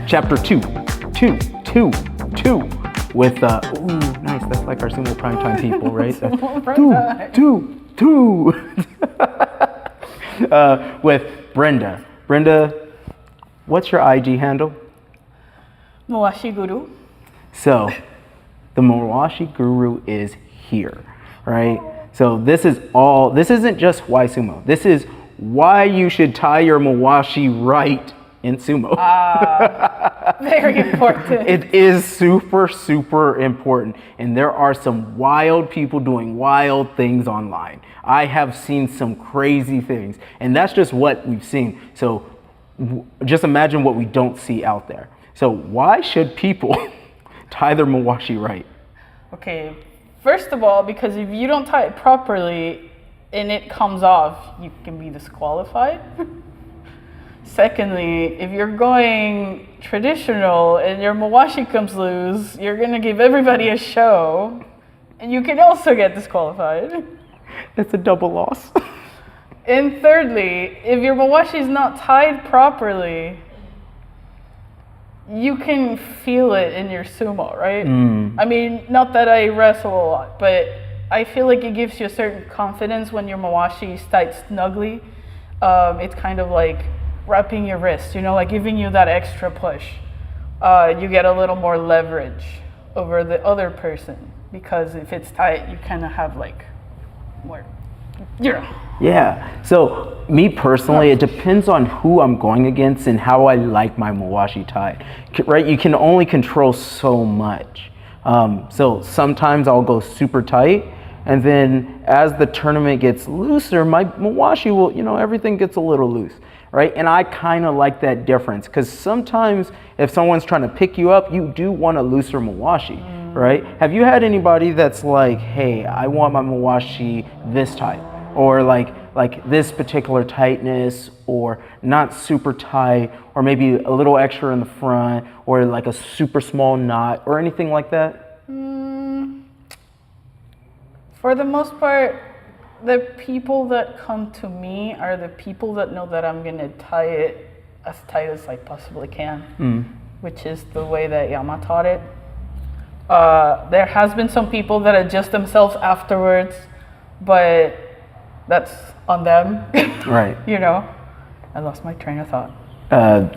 chapter 2, 2, 2, 2, with, ooh, nice, that's like our Sumo primetime people, right? Two, 2, with Brenda. Brenda, what's your IG handle? Mawashi Guru. So, the Mawashi Guru is here, right? So this isn't just why sumo. This is why you should tie your Mawashi right in sumo. Very important. It is super, super important. And there are some wild people doing wild things online. I have seen some crazy things. And that's just what we've seen. So just imagine what we don't see out there. So why should people tie their Mawashi right? Okay, first of all, because if you don't tie it properly and it comes off, you can be disqualified. Secondly, if you're going traditional and your Mawashi comes loose, you're gonna give everybody a show and you can also get disqualified. It's a double loss. And thirdly, if your Mawashi is not tied properly, you can feel it in your sumo, right? I mean, not that I wrestle a lot, but I feel like it gives you a certain confidence when your Mawashi is tied snugly. It's kind of like wrapping your wrist, like giving you that extra push. You get a little more leverage over the other person because if it's tight, you kind of have like more, Yeah, so me personally, it depends on who I'm going against and how I like my Mawashi tied, right? You can only control so much. So sometimes I'll go super tight, and then as the tournament gets looser, my Mawashi will, everything gets a little loose, right? And I kind of like that difference because sometimes if someone's trying to pick you up, you do want a looser Mawashi, right? Have you had anybody that's like, hey, I want my Mawashi this tight? Or like this particular tightness, or not super tight, or maybe a little extra in the front, or like a super small knot, or anything like that? For the most part, the people that come to me are the people that know that I'm gonna tie it as tight as I possibly can, which is the way that Yama taught it. There has been some people that adjust themselves afterwards, but that's on them. Right. I lost my train of thought.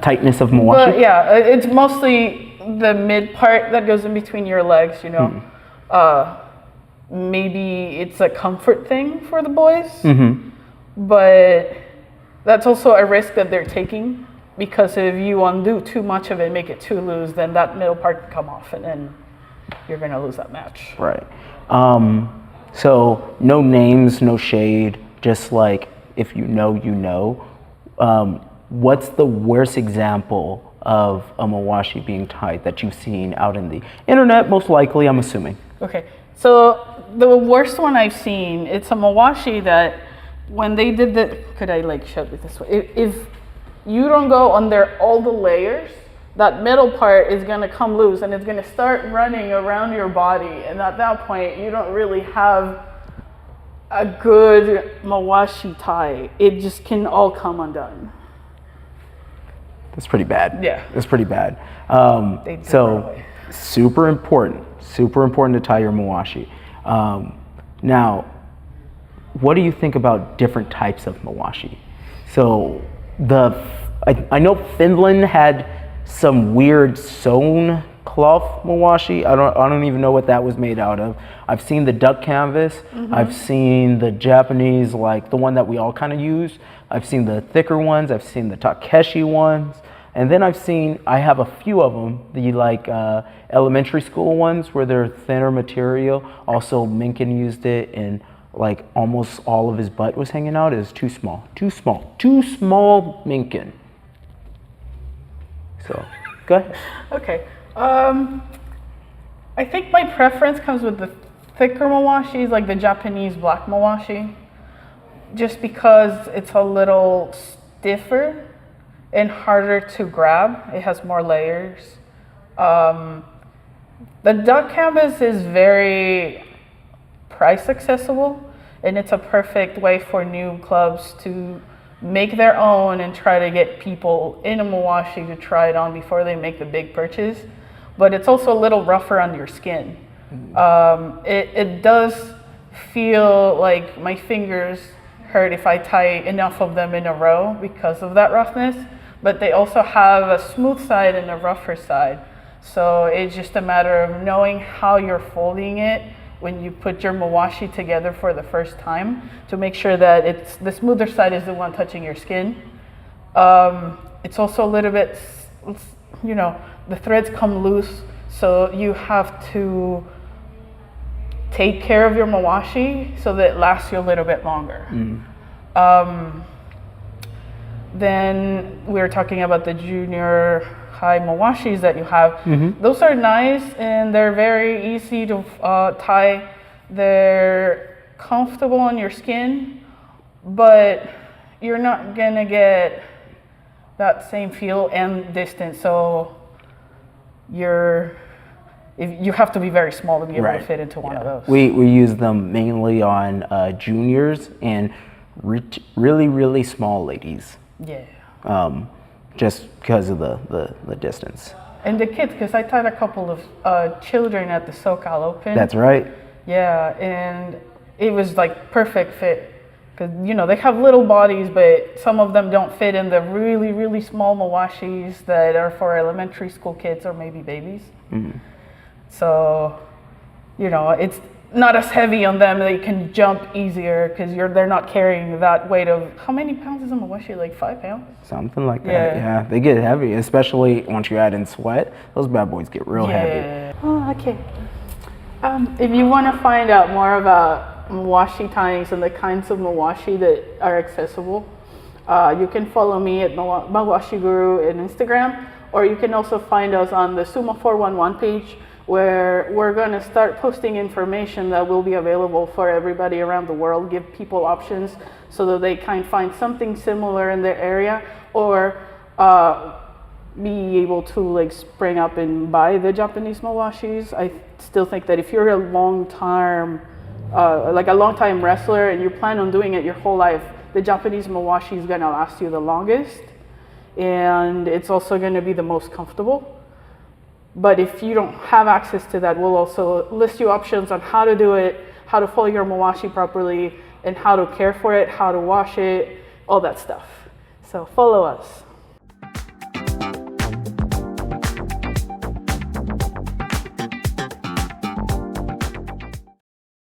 Tightness of Mawashi? But yeah, it's mostly the mid part that goes in between your legs, Maybe it's a comfort thing for the boys, but that's also a risk that they're taking because if you undo too much of it, make it too loose, then that middle part can come off and then you're gonna lose that match. Right. So no names, no shade, just like if you know. What's the worst example of a Mawashi being tied that you've seen out in the internet, most likely, I'm assuming? Okay, so the worst one I've seen, it's a Mawashi that when they did could I show it this way? If you don't go under all the layers, that middle part is going to come loose and it's going to start running around your body. And at that point, you don't really have a good Mawashi tie. It just can all come undone. That's pretty bad. Yeah. That's pretty bad. So super important to tie your Mawashi. Now, what do you think about different types of Mawashi? So I know Finland had some weird sewn cloth Mawashi. I don't even know what that was made out of. I've seen the duck canvas. I've seen the Japanese, like the one that we all kind of use. I've seen the thicker ones. I've seen the Takeshi ones. And then I have a few of them, the elementary school ones where they're thinner material. Also, Minkin used it and almost all of his butt was hanging out. It was too small, Minkin. So, go ahead. Okay. I think my preference comes with the thicker Mawashis, like the Japanese black Mawashi, just because it's a little stiffer and harder to grab. It has more layers. The duck canvas is very price accessible, and it's a perfect way for new clubs to make their own and try to get people in a Mawashi to try it on before they make the big purchase. But it's also a little rougher on your skin. It does feel like my fingers hurt if I tie enough of them in a row because of that roughness, but they also have a smooth side and a rougher side. So it's just a matter of knowing how you're folding it when you put your Mawashi together for the first time to make sure that it's the smoother side is the one touching your skin. It's also a little bit, you know, the threads come loose, so you have to take care of your Mawashi so that it lasts you a little bit longer. Then we were talking about the junior high Mawashis that you have. Those are nice and they're very easy to tie. They're comfortable on your skin, but you're not gonna get that same feel and distance. So you have to be very small to be able to fit into one of those. We use them mainly on juniors and really, really small ladies. Yeah. Just because of the distance. And the kids, because I taught a couple of children at the SoCal Open. That's right. Yeah, and it was like perfect fit. Because, you know, they have little bodies, but some of them don't fit in the really, really small Mawashis that are for elementary school kids or maybe babies. So, you know, it's not as heavy on them. They can jump easier because they're not carrying that weight of, how many pounds is a Mawashi? Like 5 pounds? Something like that. Yeah, they get heavy, especially once you add in sweat. Those bad boys get real heavy. Oh, okay. If you want to find out more about Mawashi tyings and the kinds of Mawashi that are accessible, you can follow me at Mawashi Guru on Instagram, or you can also find us on the Sumo 411 page, where we're going to start posting information that will be available for everybody around the world, give people options so that they can find something similar in their area, or be able to like spring up and buy the Japanese Mawashis. I still think that if you're a long-time wrestler and you plan on doing it your whole life, the Japanese Mawashi is going to last you the longest, and it's also going to be the most comfortable. But if you don't have access to that, we'll also list you options on how to do it, how to fold your Mawashi properly, and how to care for it, how to wash it, all that stuff. So follow us.